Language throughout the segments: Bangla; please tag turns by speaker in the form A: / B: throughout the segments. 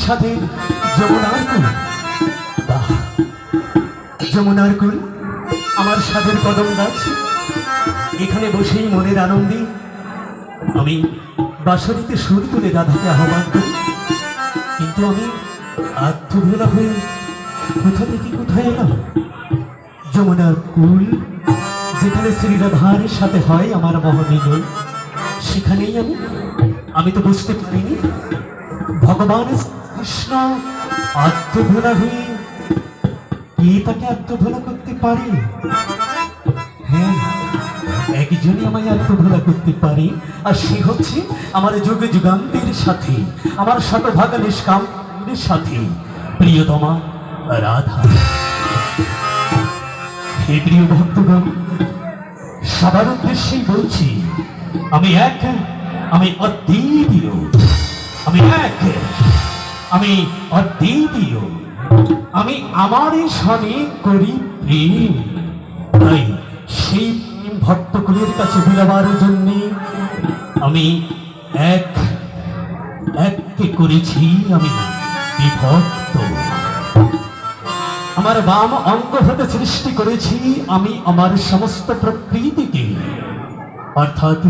A: সাথে যমুনার কুল, যমুনার কুল আমার সাধের কদম গাছ। এখানে বসেই মনের আনন্দে আমি বাঁশরিতে সুর তুলে রাধাকে আহ্বান করি। কিন্তু আমি আত্মভোলা হয়ে কোথা থেকে কোথায় এলাম? যমুনার কুল যেখানে শ্রী রাধার সাথে হয় আমার মহামিলন, সেখানেই আমি তো বুঝতে পারিনি ভগবান কৃষ্ণ আত্মভোলা হয়ে কে তাকে আত্মভোলা করতে পারে? হ্যাঁ, একজনই আমায় আত্মভোলা করতে পারে, আর সে হচ্ছে আমার যুগে যুগান্তের সাথে, আমার শতভাগা নিষ্কামের সাথে প্রিয়তমা রাধা। হে প্রিয় ভক্তগণ, সবার উদ্দেশ্যেই বলছি, আমি এক, আমি অদ্বিতীয়, আমি এক, আমি অদ্বিতীয়, আমি আমারই সনে করি প্রেম। তাই সেই ভক্তকুলের কাছে বিলাবার জন্য আমি এককে করেছি আমি বিভক্ত। আমার বাম অঙ্গ হতে সৃষ্টি করেছি আমি আমার সমস্ত প্রকৃতিকে, অর্থাৎ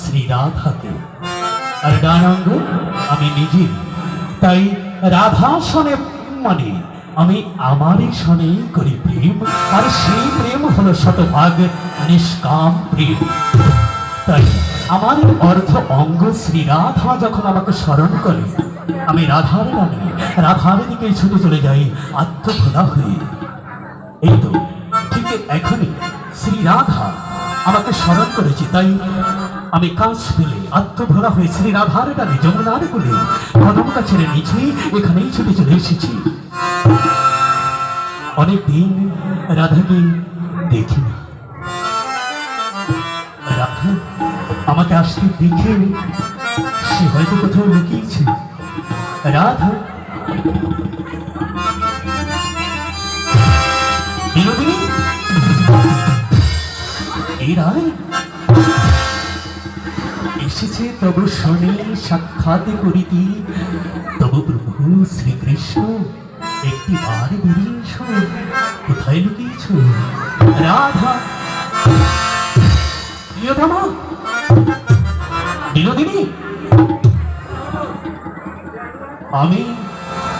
A: শ্রী রাধাকে, আর ডান অঙ্গ আমি নিজে। তাই রাধা সনে মানে আমি আমারই সনেই করি প্রেম, আর সেই প্রেম হলো শতভাগ নিষ্কাম প্রেম। তাই আমার অর্ধ অঙ্গ শ্রী রাধা যখন আমাকে স্মরণ করে, আমি রাধার রানী, রাধার দিকে ছুটে চলে যাই আত্মভোলা হয়ে। এই তো ঠিক এখনই শ্রী রাধা আমাকে স্মরণ করেছে, তাই আমি কাজ ফেলে আত্মভোলা হয়ে শ্রী রাধার টানে যমুনার কোলে কদম গাছের নিচে এখানেই ছুটে চলে এসেছি। অনেকদিন রাধাকে দেখিনি। রাধা আমাকে আসতে দেখে সে হয়তো কোথাও লুকিয়েছে। রাধা, বিনোদিনী, এই রায় এসেছে তব শনি সাক্ষাৎ করিতি, তব প্রভু শ্রীকৃষ্ণ একটি বার বেরিয়ে এসো। কোথায় লুকিয়েছ রাধা? প্রিয়তমা বিনোদিনী, আমি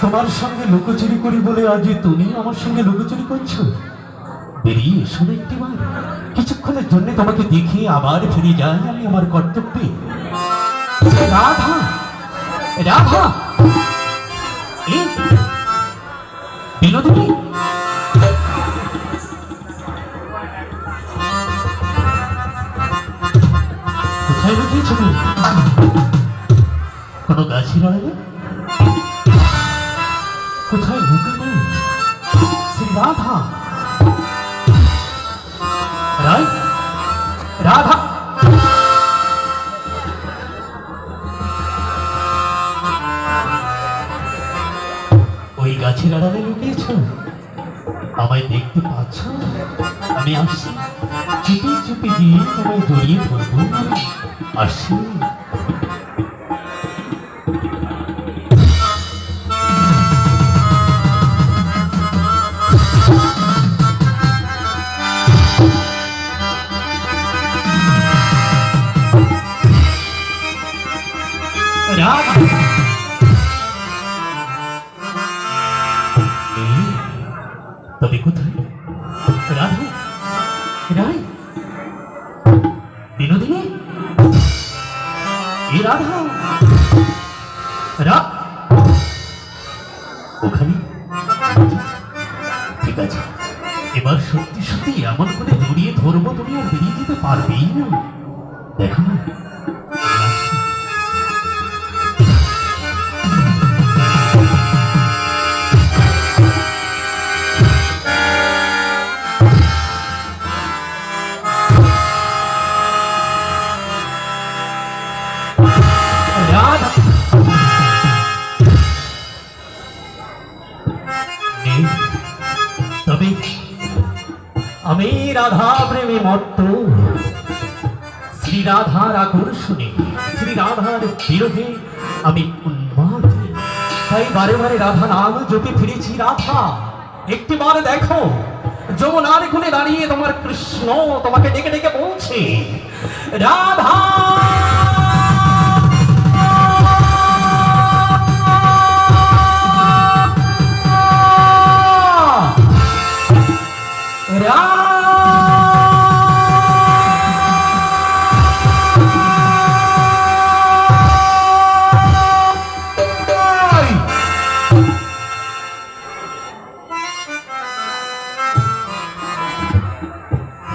A: তোমার সঙ্গে লুকোচুরি করি বলে আজ তুমি আমার সঙ্গে লুকোচুরি করছো? বেরিয়ে এসো না একটিবার, কিছুক্ষণের জন্য তোমাকে দেখে আবার ফিরে যাই আমি আমার কর্তব্যে। রাধা, রাধা, বিনোদিনী, কোথায় লুকিয়েছো তুমি? কোনো গাছের আড়ালে? কোথায় লুকানো? শ্রী রাধা, রায়, রাধা, ওই গাছের আড়ালে লুকিয়েছ? আমায় দেখতে পাচ্ছ? আমি আসছি, চুপি চুপি গিয়ে তোমায় জড়িয়ে ধরবো। আসছি। রাধা, তবে কোথায় রাধা? রায়, বিনোদিনী, এই রাধা ওখানে? ঠিক আছে, এবার সত্যি সত্যি এমন করে জড়িয়ে ধরবো তুমি আর বেরিয়ে যেতে পারবেই না। দেখো না, তবে আমি রাধা প্রেমে মত্ত, শ্রী রাধার আকর্ষণে, শ্রী রাধার বিরহে আমি উন্মাদ। তাই বারে বারে রাধা নাম জপে ফিরেছি। রাধা, একটিবার দেখো, যমুনার কোণে দাঁড়িয়ে তোমার কৃষ্ণ তোমাকে ডেকে ডেকে বলছে, রাধা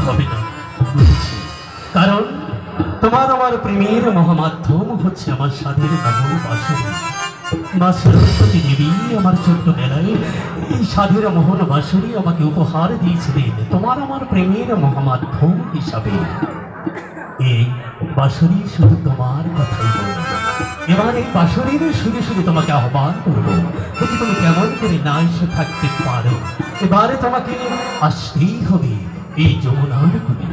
A: হবে না, বুঝেছি। কারণ তোমার আমার প্রেমের মহামাধ্যম হচ্ছে আমার স্বাধীন মোহন বাসরী। মা সরস্বতী দেবী আমার ছোট্টবেলায় এই স্বাধীন মোহন বাসরী আমাকে উপহার দিয়েছিলেন তোমার আমার প্রেমের মহামাধ্যম হিসাবে। এই বাসরী শুধু তোমার কথাই বলবে। এবার এই বাসরীর সুরে সুরে তোমাকে আহ্বান করবো, যদি তুমি কেমন করে না এসে থাকতে পারো। এবারে তোমাকে আসতেই হবে এই যমুনার কোণে।